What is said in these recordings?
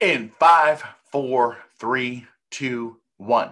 In 5, 4, 3, 2, 1.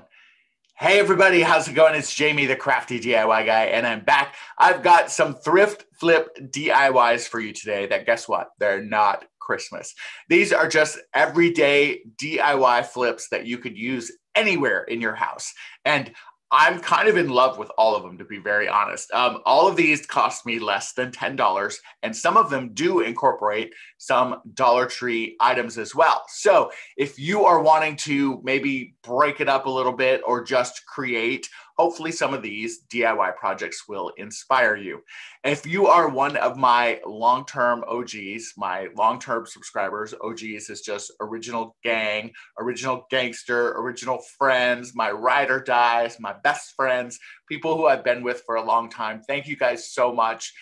Hey everybody, how's it going? It's Jamie, the crafty DIY guy, and I'm back. I've got some thrift flip DIYs for you today that, guess what? They're not Christmas. These are just everyday DIY flips that you could use anywhere in your house. And I'm kind of in love with all of them, to be very honest. All of these cost me less than $10, and some of them do incorporate some Dollar Tree items as well. So if you are wanting to maybe break it up a little bit or just create, hopefully some of these DIY projects will inspire you. If you are one of my long-term OGs, my long-term subscribers, OGs is just original gang, original gangster, original friends, my ride or dies, my best friends, people who I've been with for a long time. Thank you guys so much.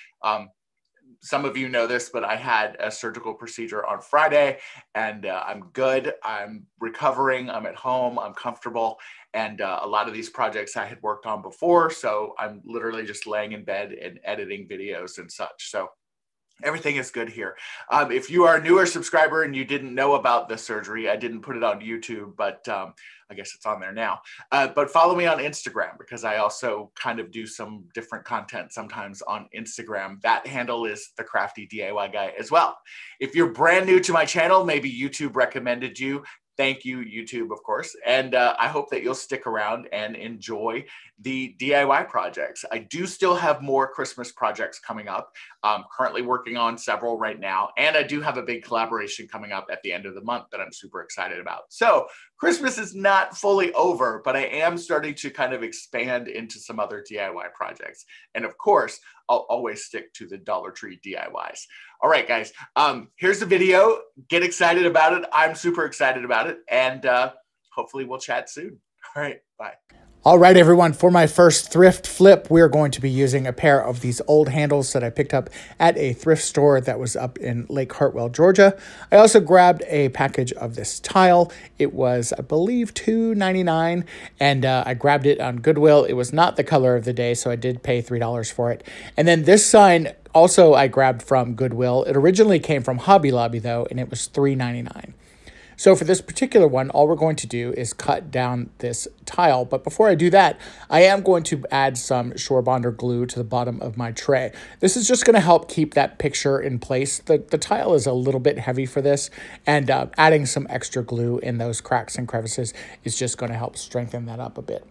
Some of you know this, but I had a surgical procedure on Friday, and I'm good. I'm recovering. I'm at home. I'm comfortable. And a lot of these projects I had worked on before, so I'm literally just laying in bed and editing videos and such. So everything is good here. If you are a newer subscriber and you didn't know about the surgery, I didn't put it on YouTube, but I guess it's on there now. But follow me on Instagram, because I also kind of do some different content sometimes on Instagram. That handle is TheCraftyDIYGuy as well. If you're brand new to my channel, maybe YouTube recommended you. Thank you, YouTube, of course. And I hope that you'll stick around and enjoy the DIY projects. I do still have more Christmas projects coming up. I'm currently working on several right now. And I do have a big collaboration coming up at the end of the month that I'm super excited about. So Christmas is not fully over, but I am starting to kind of expand into some other DIY projects. And of course, I'll always stick to the Dollar Tree DIYs. All right, guys, here's the video. Get excited about it. I'm super excited about it. And hopefully we'll chat soon. All right, bye. All right, everyone, for my first thrift flip, we're going to be using a pair of these old handles that I picked up at a thrift store that was up in Lake Hartwell, Georgia. I also grabbed a package of this tile. It was, I believe, $2.99, and I grabbed it on Goodwill. It was not the color of the day, so I did pay $3 for it. And then this sign also I grabbed from Goodwill. It originally came from Hobby Lobby, though, and it was $3.99. So for this particular one, all we're going to do is cut down this tile. But before I do that, I am going to add some Shore Bonder glue to the bottom of my tray. This is just going to help keep that picture in place. The tile is a little bit heavy for this, and adding some extra glue in those cracks and crevices is just going to help strengthen that up a bit.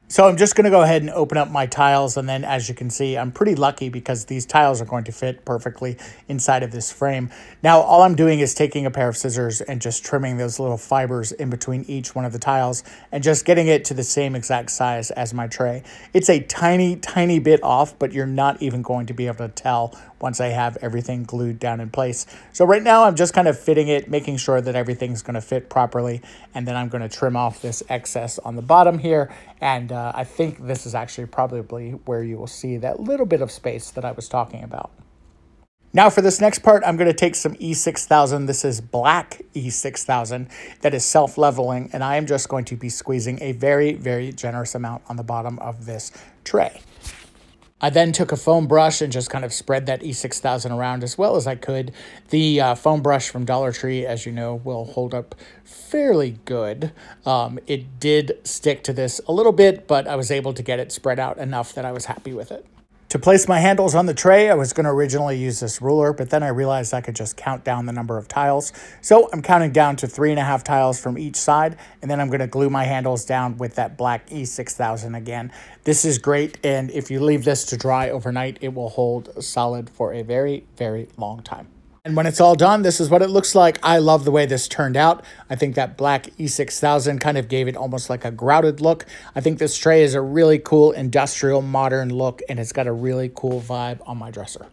So I'm just going to go ahead and open up my tiles, and then as you can see, I'm pretty lucky because these tiles are going to fit perfectly inside of this frame. Now, all I'm doing is taking a pair of scissors and just trimming those little fibers in between each one of the tiles and just getting it to the same exact size as my tray. It's a tiny, tiny bit off, but you're not even going to be able to tell once I have everything glued down in place. So right now I'm just kind of fitting it, making sure that everything's going to fit properly, and then I'm going to trim off this excess on the bottom here, and I think this is actually probably where you will see that little bit of space that I was talking about. Now for this next part, I'm going to take some E6000. This is black E6000 that is self-leveling, and I am just going to be squeezing a very, very generous amount on the bottom of this tray. I then took a foam brush and just kind of spread that E6000 around as well as I could. The foam brush from Dollar Tree, as you know, will hold up fairly good. It did stick to this a little bit, but I was able to get it spread out enough that I was happy with it. To place my handles on the tray, I was going to originally use this ruler, but then I realized I could just count down the number of tiles. So I'm counting down to 3.5 tiles from each side, and then I'm going to glue my handles down with that black E6000 again. This is great, and if you leave this to dry overnight, it will hold solid for a very, very long time. And when it's all done, this is what it looks like. I love the way this turned out. I think that black E6000 kind of gave it almost like a grouted look. I think this tray is a really cool industrial modern look, and it's got a really cool vibe on my dresser.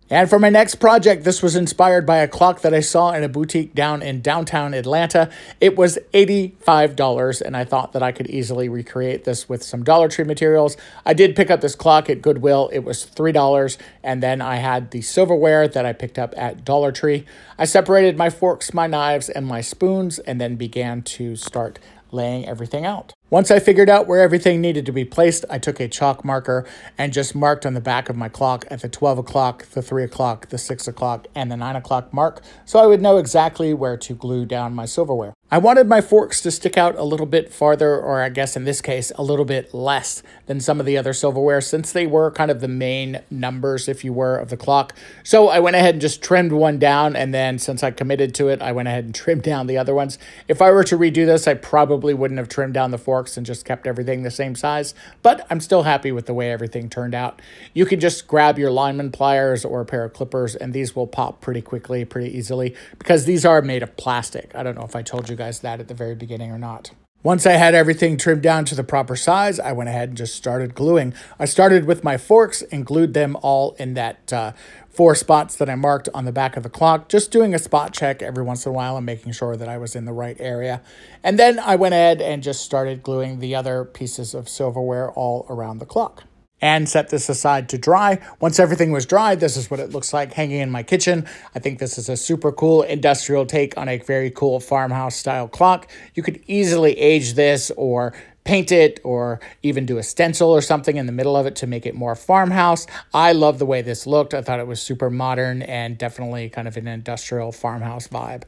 And for my next project, this was inspired by a clock that I saw in a boutique down in downtown Atlanta. It was $85, and I thought that I could easily recreate this with some Dollar Tree materials. I did pick up this clock at Goodwill. It was $3, and then I had the silverware that I picked up at Dollar Tree. I separated my forks, my knives, and my spoons, and then began to start laying everything out. Once I figured out where everything needed to be placed, I took a chalk marker and just marked on the back of my clock at the 12 o'clock, the 3 o'clock, the 6 o'clock, and the 9 o'clock mark, so I would know exactly where to glue down my silverware. I wanted my forks to stick out a little bit farther, or I guess in this case, a little bit less than some of the other silverware, since they were kind of the main numbers, if you were, of the clock. So I went ahead and just trimmed one down, and then since I committed to it, I went ahead and trimmed down the other ones. If I were to redo this, I probably wouldn't have trimmed down the forks and just kept everything the same size, but I'm still happy with the way everything turned out. You can just grab your Lineman pliers or a pair of clippers, and these will pop pretty quickly, pretty easily, because these are made of plastic. I don't know if I told you guys that at the very beginning or not. Once I had everything trimmed down to the proper size, I went ahead and just started gluing. I started with my forks and glued them all in that 4 spots that I marked on the back of the clock, just doing a spot check every once in a while and making sure that I was in the right area. And then I went ahead and just started gluing the other pieces of silverware all around the clock. And set this aside to dry. Once everything was dry, this is what it looks like hanging in my kitchen. I think this is a super cool industrial take on a very cool farmhouse style clock. You could easily age this or paint it or even do a stencil or something in the middle of it to make it more farmhouse. I love the way this looked. I thought it was super modern and definitely kind of an industrial farmhouse vibe.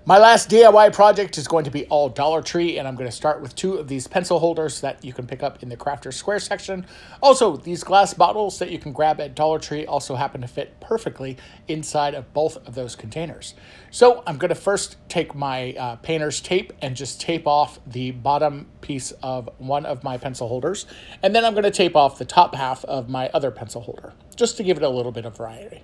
My last DIY project is going to be all Dollar Tree, and I'm going to start with 2 of these pencil holders that you can pick up in the Crafter Square section. Also, these glass bottles that you can grab at Dollar Tree also happen to fit perfectly inside of both of those containers. So I'm going to first take my painter's tape and just tape off the bottom piece of one of my pencil holders, and then I'm going to tape off the top half of my other pencil holder, just to give it a little bit of variety.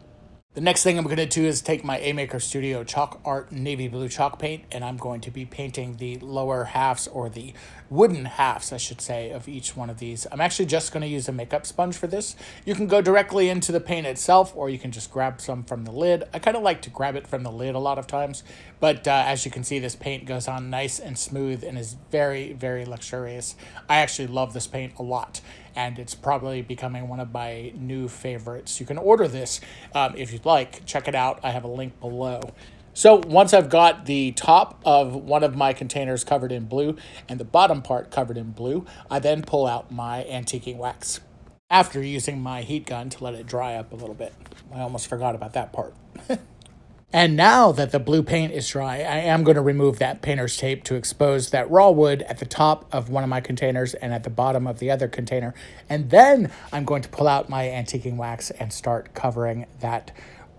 The next thing I'm going to do is take my A-Maker Studio Chalk Art navy blue chalk paint, and I'm going to be painting the lower halves, or the wooden halves, I should say, of each one of these. I'm actually just going to use a makeup sponge for this. You can go directly into the paint itself, or you can just grab some from the lid. I kind of like to grab it from the lid a lot of times, but as you can see, this paint goes on nice and smooth and is very, very luxurious. I actually love this paint a lot, and it's probably becoming one of my new favorites. You can order this if you'd like. Check it out. I have a link below. So once I've got the top of one of my containers covered in blue and the bottom part covered in blue, I then pull out my antiquing wax after using my heat gun to let it dry up a little bit. I almost forgot about that part. And now that the blue paint is dry, I am going to remove that painter's tape to expose that raw wood at the top of one of my containers and at the bottom of the other container. And then I'm going to pull out my antiquing wax and start covering that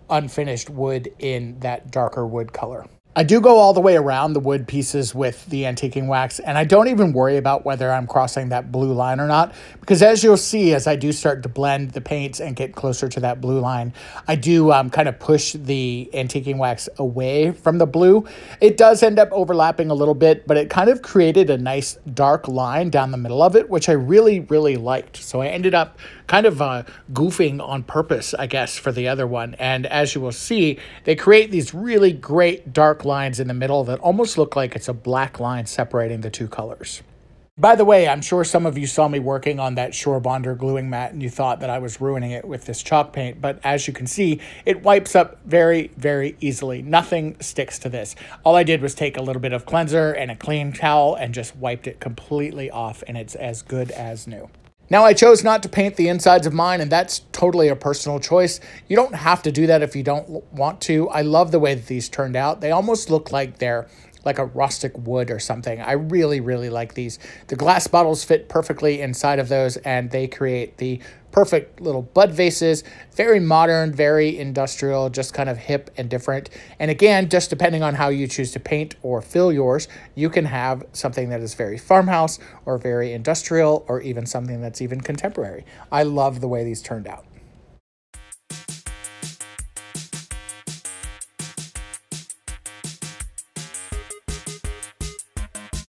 unfinished wood in that darker wood color. I do go all the way around the wood pieces with the antiquing wax, and I don't even worry about whether I'm crossing that blue line or not, because as you'll see, as I do start to blend the paints and get closer to that blue line, I do kind of push the antiquing wax away from the blue. It does end up overlapping a little bit, but it kind of created a nice dark line down the middle of it, which I really, really liked. So I ended up kind of goofing on purpose, I guess, for the other one. And as you will see, they create these really great dark lines in the middle that almost look like it's a black line separating the two colors. By the way, I'm sure some of you saw me working on that Shore Bonder gluing mat and you thought that I was ruining it with this chalk paint, but as you can see, it wipes up very, very easily. Nothing sticks to this. All I did was take a little bit of cleanser and a clean towel and just wiped it completely off, and it's as good as new. Now, I chose not to paint the insides of mine, and that's totally a personal choice. You don't have to do that if you don't want to. I love the way that these turned out. They almost look like they're like a rustic wood or something. I really, really like these. The glass bottles fit perfectly inside of those, and they create the perfect little bud vases. Very modern, very industrial, just kind of hip and different. And again, just depending on how you choose to paint or fill yours, you can have something that is very farmhouse or very industrial or even something that's even contemporary. I love the way these turned out.